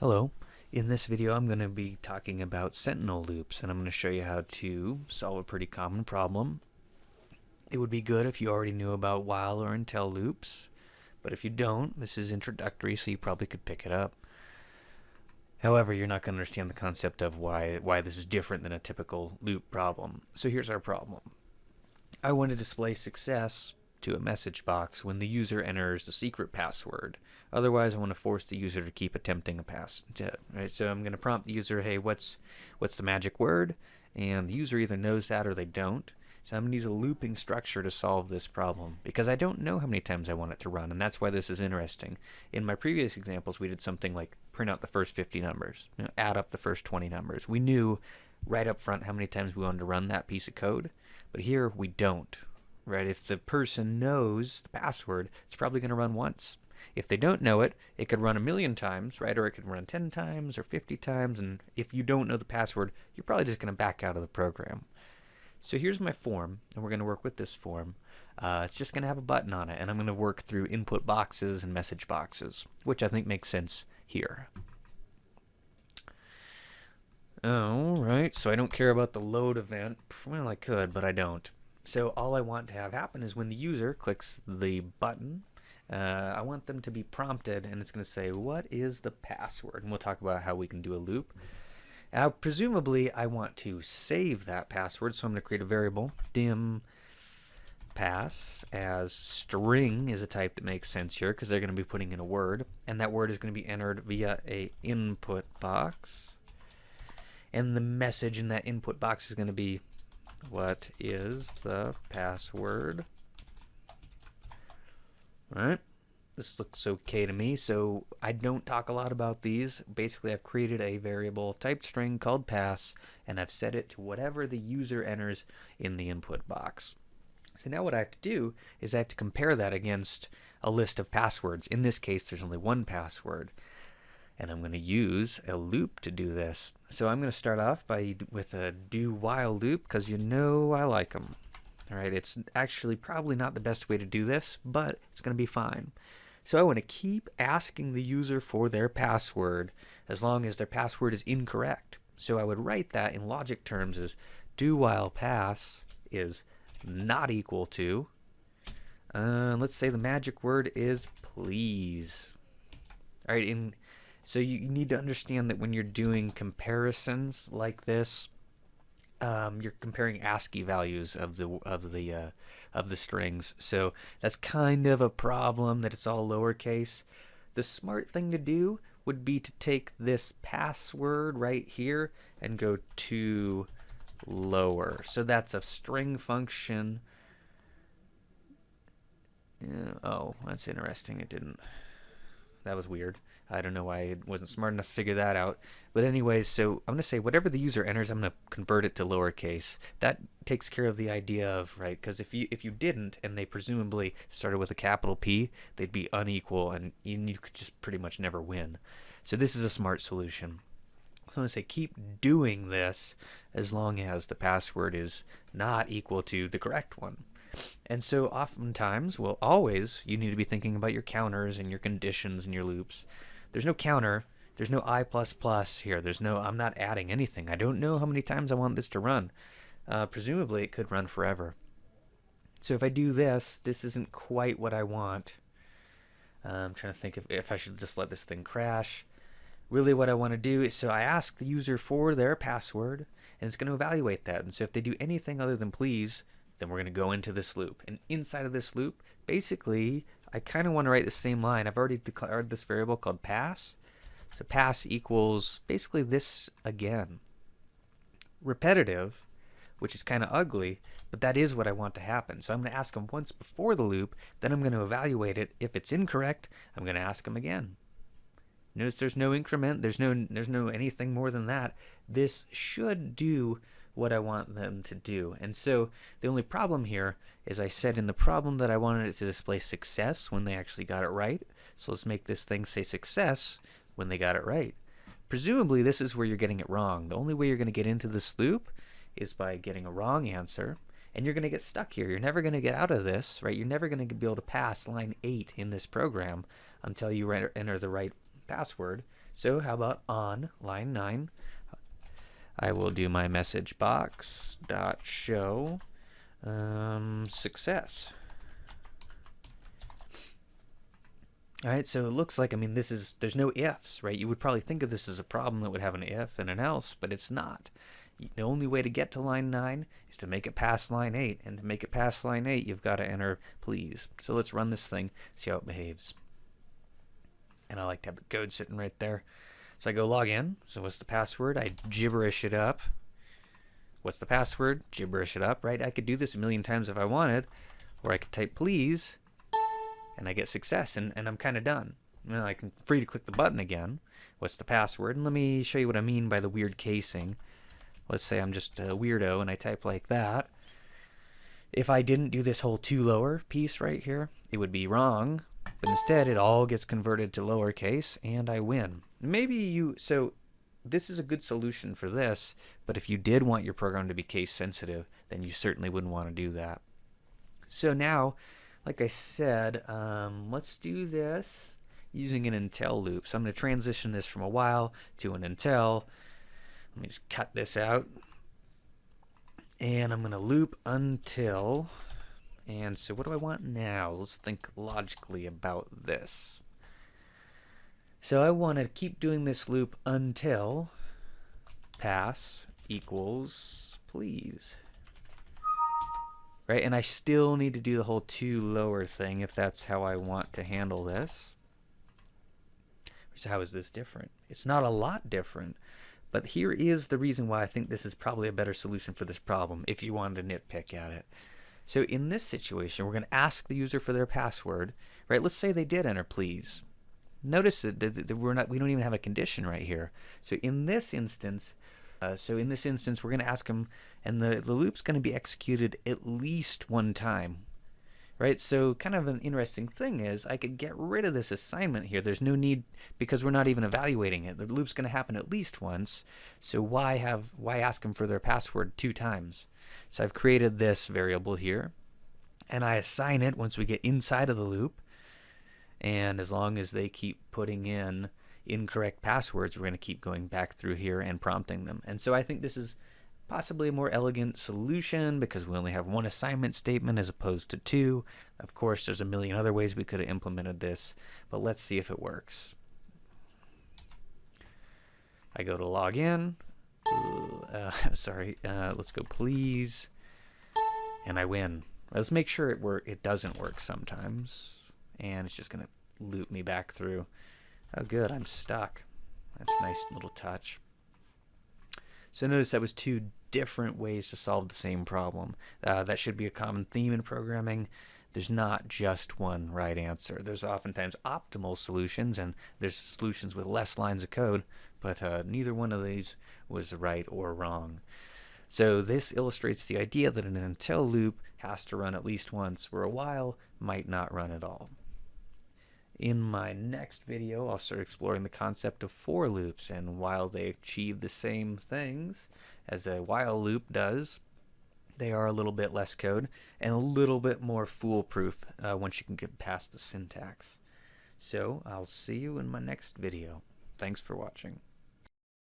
Hello. In this video I'm going to be talking about Sentinel loops, and I'm going to show you how to solve a pretty common problem. It would be good if you already knew about while or until loops, but if you don't, this is introductory, so you probably could pick it up. However, you're not going to understand the concept of why this is different than a typical loop problem. So here's our problem. I want to display success to a message box when the user enters the secret password. Otherwise, I want to force the user to keep attempting a right? So I'm going to prompt the user, hey, what's the magic word? And the user either knows that or they don't. So I'm going to use a looping structure to solve this problem because I don't know how many times I want it to run, and that's why this is interesting. In my previous examples, we did something like print out the first 50 numbers, add up the first 20 numbers. We knew right up front how many times we wanted to run that piece of code, but here we don't. Right? If the person knows the password, it's probably going to run once. If they don't know it, it could run 1,000,000 times, right? Or it could run 10 times or 50 times. And if you don't know the password, you're probably just going to back out of the program. So here's my form, and we're going to work with this form. It's just going to have a button on it, and I'm going to work through input boxes and message boxes, which I think makes sense here. Alright, so I don't care about the load event. Well, I could, but I don't. So all I want to have happen is when the user clicks the button, I want them to be prompted, and it's going to say, what is the password? And we'll talk about how we can do a loop. Now, presumably, I want to save that password, so I'm going to create a variable, dim pass, as string is a type that makes sense here, because they're going to be putting in a word, and that word is going to be entered via a input box. And the message in that input box is going to be, what is the password? Right? This looks okay to me, so I don't talk a lot about these. Basically, I've created a variable type string called pass, and I've set it to whatever the user enters in the input box. So now what I have to do is I have to compare that against a list of passwords. In this case, there's only one password. And I'm going to use a loop to do this. So I'm going to start off with a do while loop, because you know I like them. All right, it's actually probably not the best way to do this, but it's going to be fine. So I want to keep asking the user for their password as long as their password is incorrect. So I would write that in logic terms as do while pass is not equal to, let's say the magic word is please. All right, so you need to understand that when you're doing comparisons like this, you're comparing ASCII values of the strings. So that's kind of a problem that it's all lowercase. The smart thing to do would be to take this password right here and go to lower. So that's a string function. Oh, that's interesting. It didn't. That was weird. I don't know why I wasn't smart enough to figure that out. But anyways, so I'm going to say whatever the user enters, I'm going to convert it to lowercase. That takes care of the idea of, right, because if you didn't, and they presumably started with a capital P, they'd be unequal, and you could just pretty much never win. So this is a smart solution. So I'm going to say keep doing this as long as the password is not equal to the correct one. And so oftentimes, well, always, you need to be thinking about your counters and your conditions and your loops. There's no counter. There's no I++ here. I'm not adding anything. I don't know how many times I want this to run. Presumably, it could run forever. So if I do this, this isn't quite what I want. I'm trying to think if I should just let this thing crash. Really what I want to do is, so I ask the user for their password, and it's going to evaluate that. And so if they do anything other than please, then we're going to go into this loop. And inside of this loop, basically, I kind of want to write the same line. I've already declared this variable called pass. So pass equals basically this again. Repetitive, which is kind of ugly, but that is what I want to happen. So I'm going to ask them once before the loop, then I'm going to evaluate it. If it's incorrect, I'm going to ask them again. Notice there's no increment, there's no anything more than that. This should do what I want them to do. And so the only problem here is I said in the problem that I wanted it to display success when they actually got it right. So let's make this thing say success when they got it right. Presumably this is where you're getting it wrong. The only way you're going to get into this loop is by getting a wrong answer, and you're going to get stuck here. You're never going to get out of this, right? You're never going to be able to pass line 8 in this program until you enter the right password. So how about on line 9, I will do my message box dot show success. All right, so it looks like, I mean, there's no ifs, right? You would probably think of this as a problem that would have an if and an else, but it's not. The only way to get to line 9 is to make it past line 8, and to make it past line 8, you've got to enter please. So let's run this thing, see how it behaves. And I like to have the code sitting right there. So I go log in. So what's the password? I gibberish it up. What's the password? Gibberish it up, right? I could do this a million times if I wanted, or I could type please, and I get success, and I'm kind of done. Well, I'm free to click the button again. What's the password? And let me show you what I mean by the weird casing. Let's say I'm just a weirdo and I type like that. If I didn't do this whole to lower piece right here, it would be wrong. But instead, it all gets converted to lowercase, and I win. So this is a good solution for this, but if you did want your program to be case sensitive, then you certainly wouldn't want to do that. So now, like I said, let's do this using an until loop. So I'm going to transition this from a while to an until. Let me just cut this out. And I'm going to loop until. And so what do I want now? Let's think logically about this. So I want to keep doing this loop until pass equals please. Right, and I still need to do the whole to lower thing if that's how I want to handle this. So how is this different? It's not a lot different, but here is the reason why I think this is probably a better solution for this problem if you wanted to nitpick at it. So in this situation, we're going to ask the user for their password, right? Let's say they did enter please. Notice that we don't even have a condition right here. So in this instance, we're going to ask them, and the loop's going to be executed at least one time, right? So kind of an interesting thing is I could get rid of this assignment here. There's no need, because we're not even evaluating it. The loop's going to happen at least once. So why ask them for their password 2 times? So I've created this variable here, and I assign it once we get inside of the loop. And as long as they keep putting in incorrect passwords, we're going to keep going back through here and prompting them. And so I think this is possibly a more elegant solution because we only have 1 assignment statement as opposed to 2. Of course, there's a million other ways we could have implemented this, but let's see if it works. I go to log in. Let's go please, and I win. Let's make sure it doesn't work sometimes, and it's just going to loop me back through. Oh good, I'm stuck. That's a nice little touch. So notice that was 2 different ways to solve the same problem. That should be a common theme in programming. There's not just one right answer. There's oftentimes optimal solutions, and there's solutions with less lines of code, but neither one of these was right or wrong. So this illustrates the idea that an until loop has to run at least once, where a while might not run at all. In my next video, I'll start exploring the concept of for loops, and while they achieve the same things as a while loop does, they are a little bit less code and a little bit more foolproof once you can get past the syntax. So I'll see you in my next video. Thanks for watching.